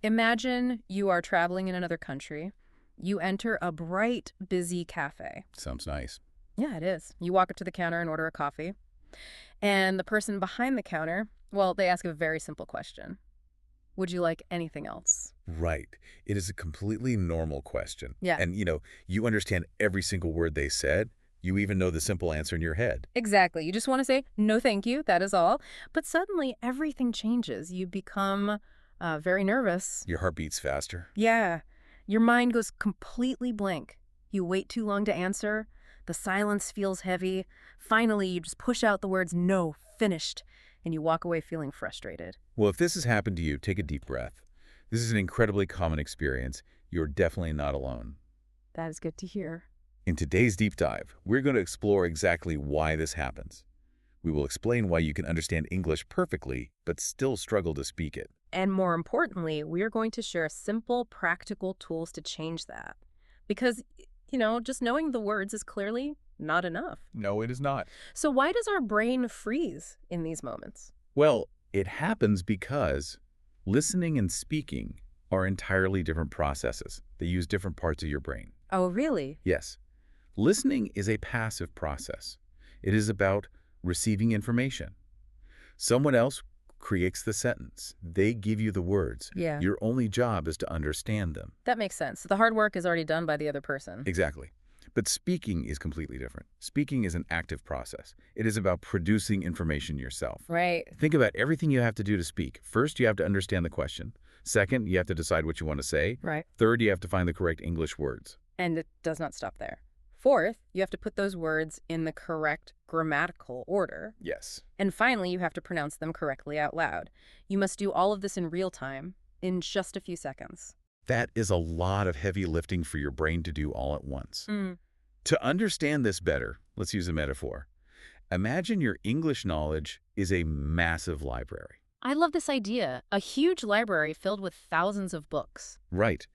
Imagine you are traveling in another country. You enter a bright, busy cafe. Sounds nice. Yeah, it is. You walk up to the counter and order a coffee. And the person behind the counter, well, they ask a very simple question. Would you like anything else? Right. It is a completely normal question. Yeah. And, you understand every single word they said. You even know the simple answer in your head. Exactly. You just want to say, no, thank you. That is all. But suddenly everything changes. You become very nervous. Your heart beats faster. Yeah. Your mind goes completely blank. You wait too long to answer. The silence feels heavy. Finally, you just push out the words, no, finished, and you walk away feeling frustrated. Well, if this has happened to you, take a deep breath. This is an incredibly common experience. You're definitely not alone. That is good to hear. In today's deep dive, we're going to explore exactly why this happens. We will explain why you can understand English perfectly, but still struggle to speak it. And more importantly, we're going to share simple, practical tools to change that. Because, just knowing the words is clearly not enough. No, it is not. So why does our brain freeze in these moments? Well, it happens because listening and speaking are entirely different processes. They use different parts of your brain. Oh, really? Yes. Listening is a passive process. It is about receiving information. Someone else creates the sentence. They give you the words. Yeah. Your only job is to understand them. That makes sense. The hard work is already done by the other person. Exactly. But speaking is completely different. Speaking is an active process. It is about producing information yourself. Right. Think about everything you have to do to speak. First, you have to understand the question. Second, you have to decide what you want to say. Right. Third, you have to find the correct English words. And it does not stop there. Fourth, you have to put those words in the correct grammatical order. Yes. And finally, you have to pronounce them correctly out loud. You must do all of this in real time, in just a few seconds. That is a lot of heavy lifting for your brain to do all at once. Mm. To understand this better, let's use a metaphor. Imagine your English knowledge is a massive library. I love this idea. A huge library filled with thousands of books. Right.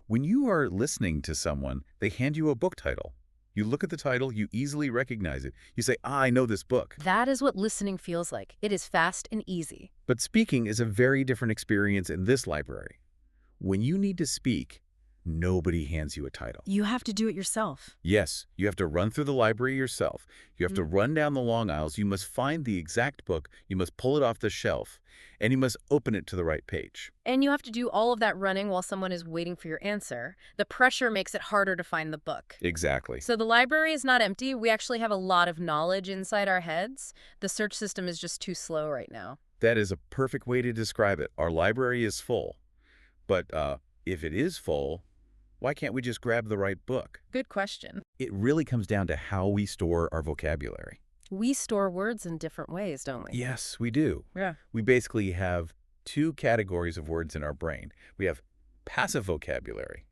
When you are listening to someone, they hand you a book title. You look at the title, you easily recognize it. You say, I know this book. That is what listening feels like. It is fast and easy. But speaking is a very different experience in this library. When you need to speak, nobody hands you a title. You have to do it yourself. Yes, you have to run through the library yourself. You have to run down the long aisles. You must find the exact book. You must pull it off the shelf. And you must open it to the right page. And you have to do all of that running while someone is waiting for your answer. The pressure makes it harder to find the book. Exactly. So the library is not empty. We actually have a lot of knowledge inside our heads. The search system is just too slow right now. That is a perfect way to describe it. Our library is full. But if it is full, why can't we just grab the right book? Good question. It really comes down to how we store our vocabulary. We store words in different ways, don't we? Yes, we do. Yeah. We basically have two categories of words in our brain. We have passive vocabulary,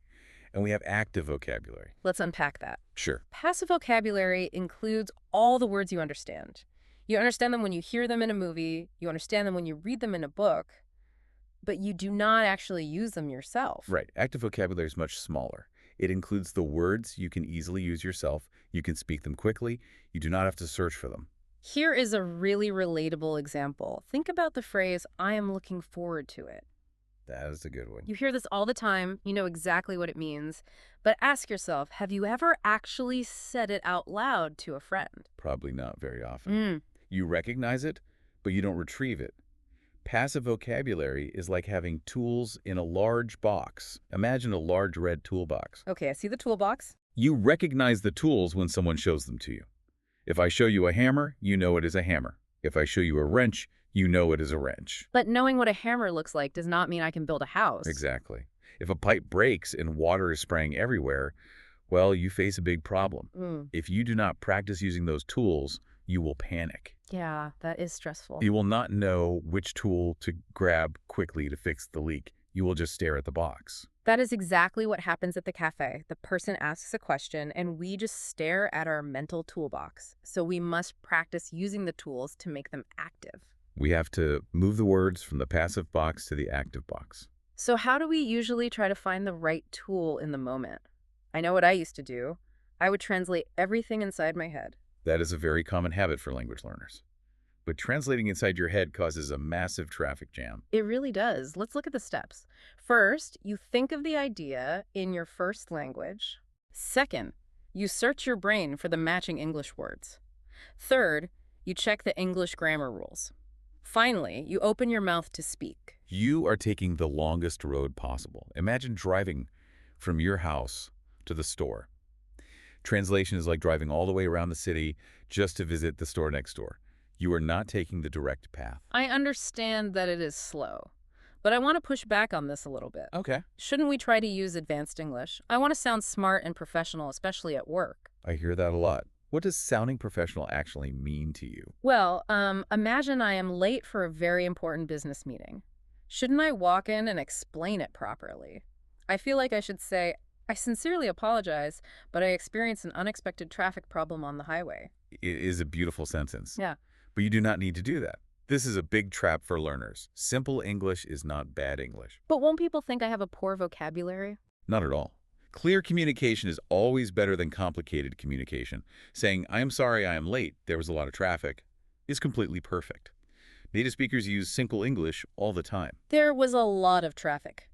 and we have active vocabulary. Let's unpack that. Sure. Passive vocabulary includes all the words you understand. You understand them when you hear them in a movie. You understand them when you read them in a book. But you do not actually use them yourself. Right. Active vocabulary is much smaller. It includes the words you can easily use yourself. You can speak them quickly. You do not have to search for them. Here is a really relatable example. Think about the phrase, I am looking forward to it. That is a good one. You hear this all the time. You know exactly what it means. But ask yourself, have you ever actually said it out loud to a friend? Probably not very often. You recognize it, but you don't retrieve it. Passive vocabulary is like having tools in a large box. Imagine a large red toolbox. Okay, I see the toolbox. You recognize the tools when someone shows them to you. If I show you a hammer, you know it is a hammer. If I show you a wrench, you know it is a wrench. But knowing what a hammer looks like does not mean I can build a house. Exactly. If a pipe breaks and water is spraying everywhere, well, you face a big problem. If you do not practice using those tools, you will panic. Yeah, that is stressful. You will not know which tool to grab quickly to fix the leak. You will just stare at the box. That is exactly what happens at the cafe. The person asks a question, and we just stare at our mental toolbox. So we must practice using the tools to make them active. We have to move the words from the passive box to the active box. So how do we usually try to find the right tool in the moment? I know what I used to do. I would translate everything inside my head. That is a very common habit for language learners. but translating inside your head causes a massive traffic jam. It really does. Let's look at the steps. First, you think of the idea in your first language. Second, you search your brain for the matching English words. Third, you check the English grammar rules. Finally, you open your mouth to speak. You are taking the longest road possible. Imagine driving from your house to the store. Translation is like driving all the way around the city just to visit the store next door. You are not taking the direct path. I understand that it is slow, but I want to push back on this a little bit. Okay. Shouldn't we try to use advanced English? I want to sound smart and professional, especially at work. I hear that a lot. What does sounding professional actually mean to you? Well, imagine I am late for a very important business meeting. Shouldn't I walk in and explain it properly? I feel like I should say, I sincerely apologize, but I experienced an unexpected traffic problem on the highway. It is a beautiful sentence. Yeah. But you do not need to do that. This is a big trap for learners. Simple English is not bad English. But won't people think I have a poor vocabulary? Not at all. Clear communication is always better than complicated communication. Saying, I am sorry I am late, there was a lot of traffic, is completely perfect. Native speakers use simple English all the time. There was a lot of traffic.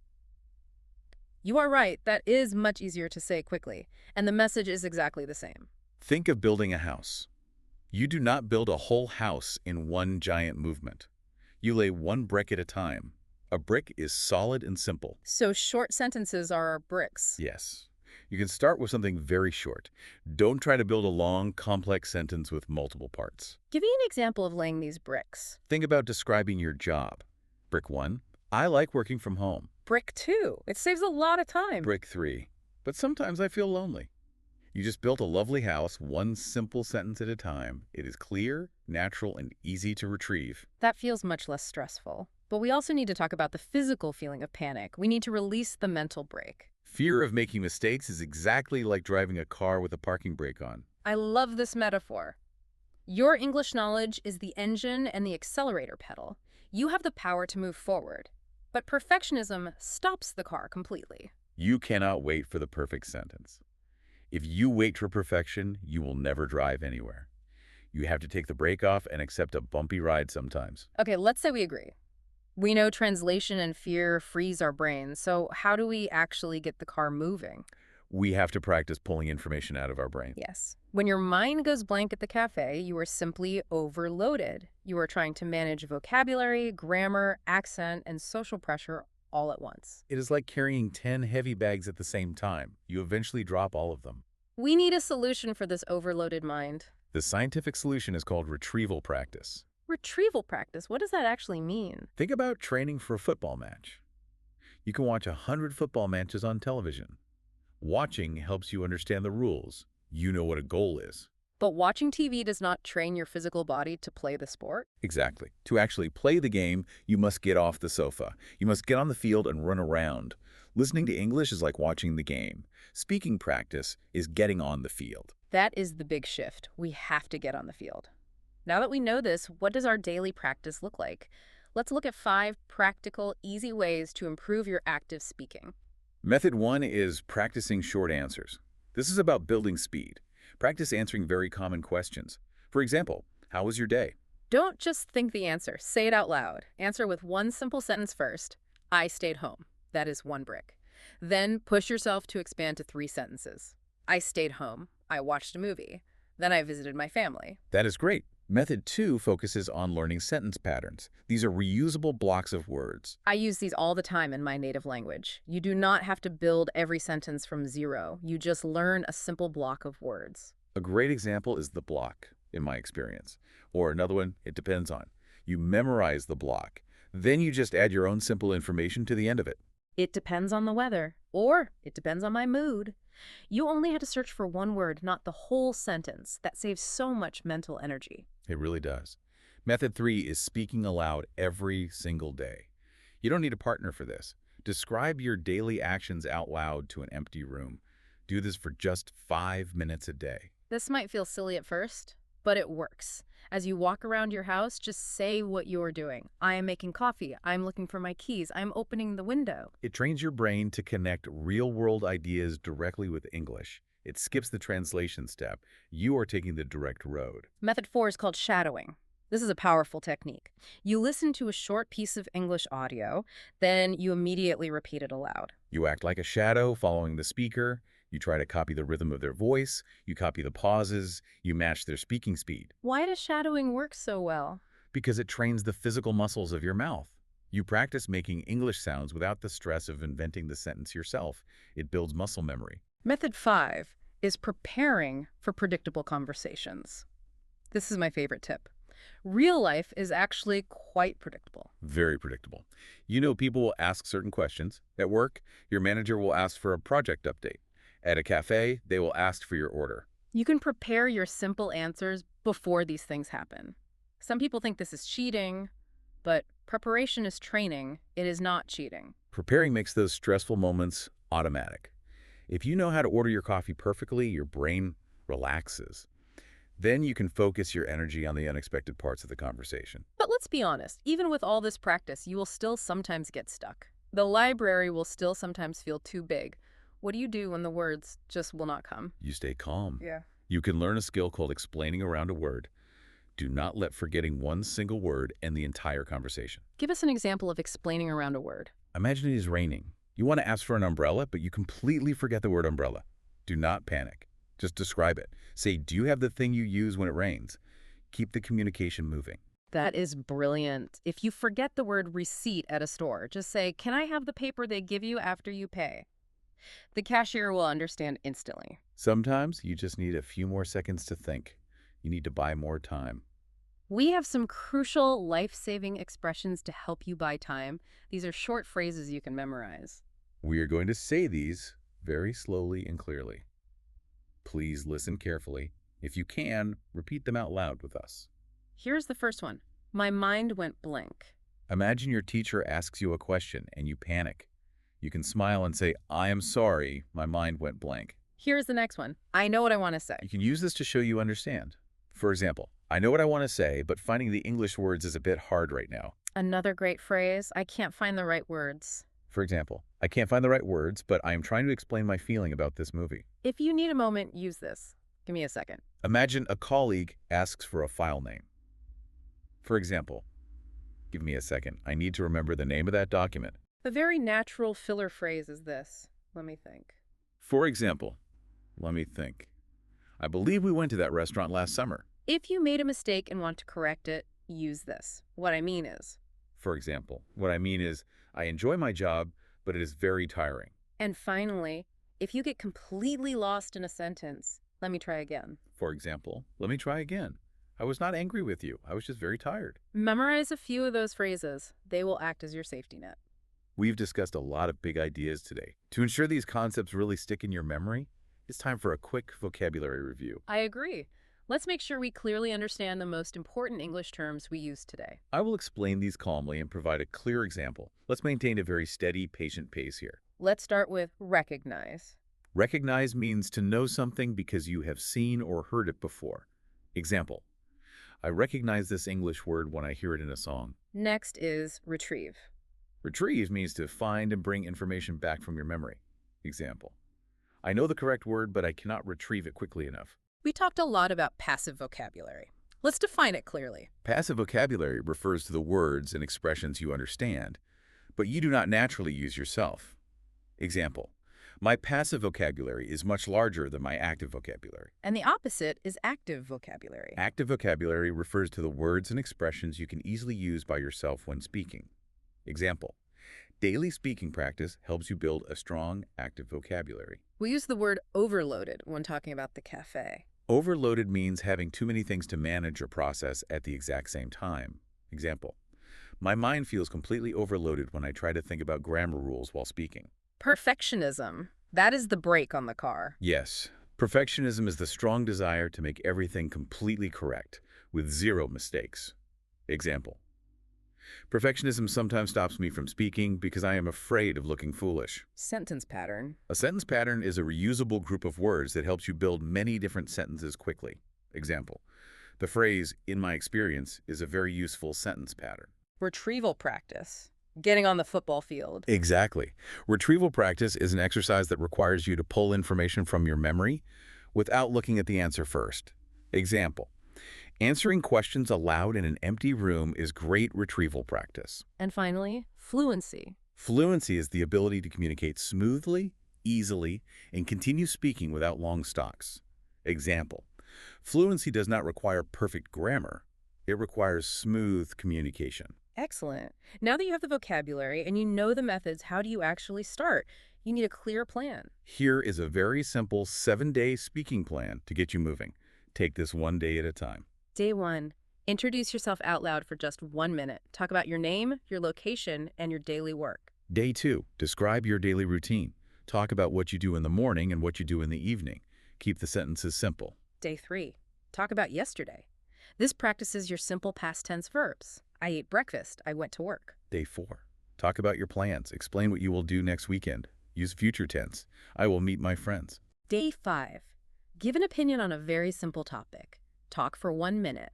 You are right, that is much easier to say quickly, and the message is exactly the same. Think of building a house. You do not build a whole house in one giant movement. You lay one brick at a time. A brick is solid and simple. So short sentences are our bricks. Yes. You can start with something very short. Don't try to build a long, complex sentence with multiple parts. Give me an example of laying these bricks. Think about describing your job. Brick 1, I like working from home. Brick 2, it saves a lot of time. Brick 3, but sometimes I feel lonely. You just built a lovely house, one simple sentence at a time. It is clear, natural, and easy to retrieve. That feels much less stressful. But we also need to talk about the physical feeling of panic. We need to release the mental brake. Fear of making mistakes is exactly like driving a car with a parking brake on. I love this metaphor. Your English knowledge is the engine and the accelerator pedal. You have the power to move forward. But perfectionism stops the car completely. You cannot wait for the perfect sentence. If you wait for perfection, you will never drive anywhere. You have to take the brake off and accept a bumpy ride sometimes. Okay, let's say we agree. We know translation and fear freeze our brains, so how do we actually get the car moving? We have to practice pulling information out of our brain. Yes. When your mind goes blank at the cafe, you are simply overloaded. You are trying to manage vocabulary, grammar, accent, and social pressure all at once. It is like carrying 10 heavy bags at the same time. You eventually drop all of them. We need a solution for this overloaded mind. The scientific solution is called retrieval practice. Retrieval practice, what does that actually mean? Think about training for a football match. You can watch 100 football matches on television. Watching helps you understand the rules. You know what a goal is. But watching TV does not train your physical body to play the sport? Exactly. To actually play the game, you must get off the sofa. You must get on the field and run around. Listening to English is like watching the game. Speaking practice is getting on the field. That is the big shift. We have to get on the field. Now that we know this, what does our daily practice look like? Let's look at 5 practical, easy ways to improve your active speaking. Method 1 is practicing short answers. This is about building speed. Practice answering very common questions. For example, how was your day? Don't just think the answer. Say it out loud. Answer with one simple sentence first. I stayed home. That is 1 brick. Then push yourself to expand to 3 sentences. I stayed home. I watched a movie. Then I visited my family. That is great. Method 2 focuses on learning sentence patterns. These are reusable blocks of words. I use these all the time in my native language. You do not have to build every sentence from zero. You just learn a simple block of words. A great example is the block, in my experience. Or another one, it depends on. You memorize the block. Then you just add your own simple information to the end of it. It depends on the weather. Or it depends on my mood. You only had to search for one word, not the whole sentence. That saves so much mental energy. It really does. Method 3 is speaking aloud every single day. You don't need a partner for this. Describe your daily actions out loud to an empty room. Do this for just 5 minutes a day. This might feel silly at first, but it works. As you walk around your house, just say what you're doing. I am making coffee. I'm looking for my keys. I'm opening the window. It trains your brain to connect real-world ideas directly with English. It skips the translation step. You are taking the direct road. Method 4 is called shadowing. This is a powerful technique. You listen to a short piece of English audio, then you immediately repeat it aloud. You act like a shadow following the speaker. You try to copy the rhythm of their voice. You copy the pauses. You match their speaking speed. Why does shadowing work so well? Because it trains the physical muscles of your mouth. You practice making English sounds without the stress of inventing the sentence yourself. It builds muscle memory. Method 5 is preparing for predictable conversations. This is my favorite tip. Real life is actually quite predictable. Very predictable. You know, people will ask certain questions. At work, your manager will ask for a project update. At a cafe, they will ask for your order. You can prepare your simple answers before these things happen. Some people think this is cheating, but preparation is training. It is not cheating. Preparing makes those stressful moments automatic. If you know how to order your coffee perfectly, your brain relaxes. Then you can focus your energy on the unexpected parts of the conversation. But let's be honest, even with all this practice, you will still sometimes get stuck. The library will still sometimes feel too big. What do you do when the words just will not come? You stay calm. Yeah. You can learn a skill called explaining around a word. Do not let forgetting one single word end the entire conversation. Give us an example of explaining around a word. Imagine it is raining. You want to ask for an umbrella, but you completely forget the word umbrella. Do not panic. Just describe it. Say, do you have the thing you use when it rains? Keep the communication moving. That is brilliant. If you forget the word receipt at a store, just say, can I have the paper they give you after you pay? The cashier will understand instantly. Sometimes you just need a few more seconds to think. You need to buy more time. We have some crucial life-saving expressions to help you buy time. These are short phrases you can memorize. We are going to say these very slowly and clearly. Please listen carefully. If you can, repeat them out loud with us. Here's the first one. My mind went blank. Imagine your teacher asks you a question and you panic. You can smile and say, I am sorry, my mind went blank. Here's the next one. I know what I want to say. You can use this to show you understand. For example, I know what I want to say, but finding the English words is a bit hard right now. Another great phrase. I can't find the right words. For example, I can't find the right words, but I am trying to explain my feeling about this movie. If you need a moment, use this. Give me a second. Imagine a colleague asks for a file name. For example, give me a second. I need to remember the name of that document. A very natural filler phrase is this. Let me think. For example, let me think. I believe we went to that restaurant last summer. If you made a mistake and want to correct it, use this. What I mean is. For example, what I mean is, I enjoy my job, but it is very tiring. And finally, if you get completely lost in a sentence, let me try again. For example, let me try again. I was not angry with you. I was just very tired. Memorize a few of those phrases. They will act as your safety net. We've discussed a lot of big ideas today. To ensure these concepts really stick in your memory, it's time for a quick vocabulary review. I agree. Let's make sure we clearly understand the most important English terms we use today. I will explain these calmly and provide a clear example. Let's maintain a very steady, patient pace here. Let's start with recognize. Recognize means to know something because you have seen or heard it before. Example, I recognize this English word when I hear it in a song. Next is retrieve. Retrieve means to find and bring information back from your memory. Example, I know the correct word, but I cannot retrieve it quickly enough. We talked a lot about passive vocabulary. Let's define it clearly. Passive vocabulary refers to the words and expressions you understand, but you do not naturally use yourself. Example, my passive vocabulary is much larger than my active vocabulary. And the opposite is active vocabulary. Active vocabulary refers to the words and expressions you can easily use by yourself when speaking. Example, daily speaking practice helps you build a strong, active vocabulary. We use the word overloaded when talking about the cafe. Overloaded means having too many things to manage or process at the exact same time. Example, my mind feels completely overloaded when I try to think about grammar rules while speaking. Perfectionism. That is the brake on the car. Yes, perfectionism is the strong desire to make everything completely correct, with zero mistakes. Example, perfectionism sometimes stops me from speaking because I am afraid of looking foolish. Sentence pattern. A sentence pattern is a reusable group of words that helps you build many different sentences quickly. Example, the phrase, in my experience, is a very useful sentence pattern. Retrieval practice. Getting on the football field. Exactly. Retrieval practice is an exercise that requires you to pull information from your memory without looking at the answer first. Example, Answering questions aloud in an empty room is great retrieval practice. And finally, fluency. Fluency is the ability to communicate smoothly, easily, and continue speaking without long stops. Example: fluency does not require perfect grammar. It requires smooth communication. Excellent. Now that you have the vocabulary and you know the methods, how do you actually start? You need a clear plan. Here is a very simple 7-day speaking plan to get you moving. Take this one day at a time. Day 1. Introduce yourself out loud for just 1 minute. Talk about your name, your location, and your daily work. Day 2. Describe your daily routine. Talk about what you do in the morning and what you do in the evening. Keep the sentences simple. Day 3. Talk about yesterday. This practices your simple past tense verbs. I ate breakfast. I went to work. Day 4. Talk about your plans. Explain what you will do next weekend. Use future tense. I will meet my friends. Day 5. Give an opinion on a very simple topic. Talk for 1 minute.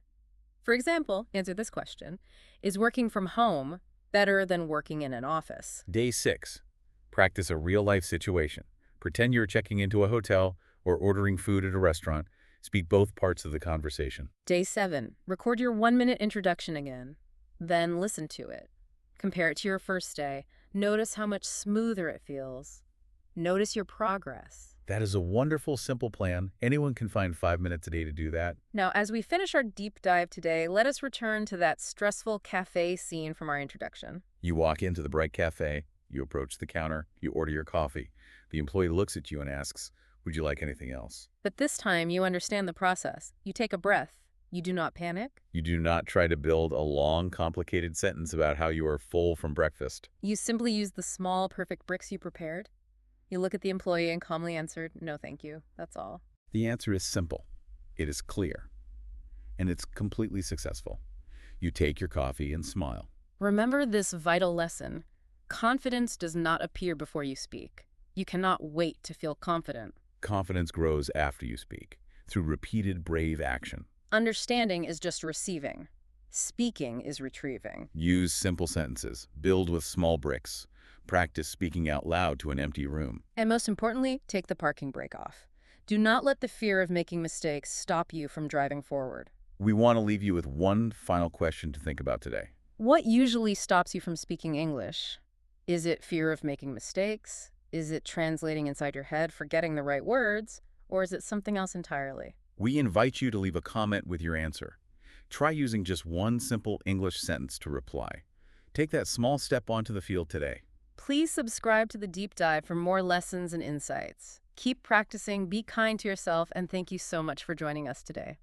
For example, answer this question: is working from home better than working in an office? Day 6. Practice a real-life situation. Pretend you're checking into a hotel or ordering food at a restaurant. Speak both parts of the conversation. Day 7. Record your 1-minute introduction again. Then listen to it. Compare it to your first day. Notice how much smoother it feels. Notice your progress. That is a wonderful, simple plan. Anyone can find 5 minutes a day to do that. Now, as we finish our deep dive today, let us return to that stressful cafe scene from our introduction. You walk into the bright cafe, you approach the counter, you order your coffee. The employee looks at you and asks, "Would you like anything else?" But this time, you understand the process. You take a breath. You do not panic. You do not try to build a long, complicated sentence about how you are full from breakfast. You simply use the small, perfect bricks you prepared. You look at the employee and calmly answered, "No, thank you. That's all." The answer is simple. It is clear. And it's completely successful. You take your coffee and smile. Remember this vital lesson. Confidence does not appear before you speak. You cannot wait to feel confident. Confidence grows after you speak, through repeated brave action. Understanding is just receiving. Speaking is retrieving. Use simple sentences. Build with small bricks. Practice speaking out loud to an empty room. And most importantly, take the parking brake off. Do not let the fear of making mistakes stop you from driving forward. We want to leave you with one final question to think about today. What usually stops you from speaking English? Is it fear of making mistakes? Is it translating inside your head, forgetting the right words? Or is it something else entirely? We invite you to leave a comment with your answer. Try using just one simple English sentence to reply. Take that small step onto the field today. Please subscribe to the Deep Dive for more lessons and insights. Keep practicing, be kind to yourself, and thank you so much for joining us today.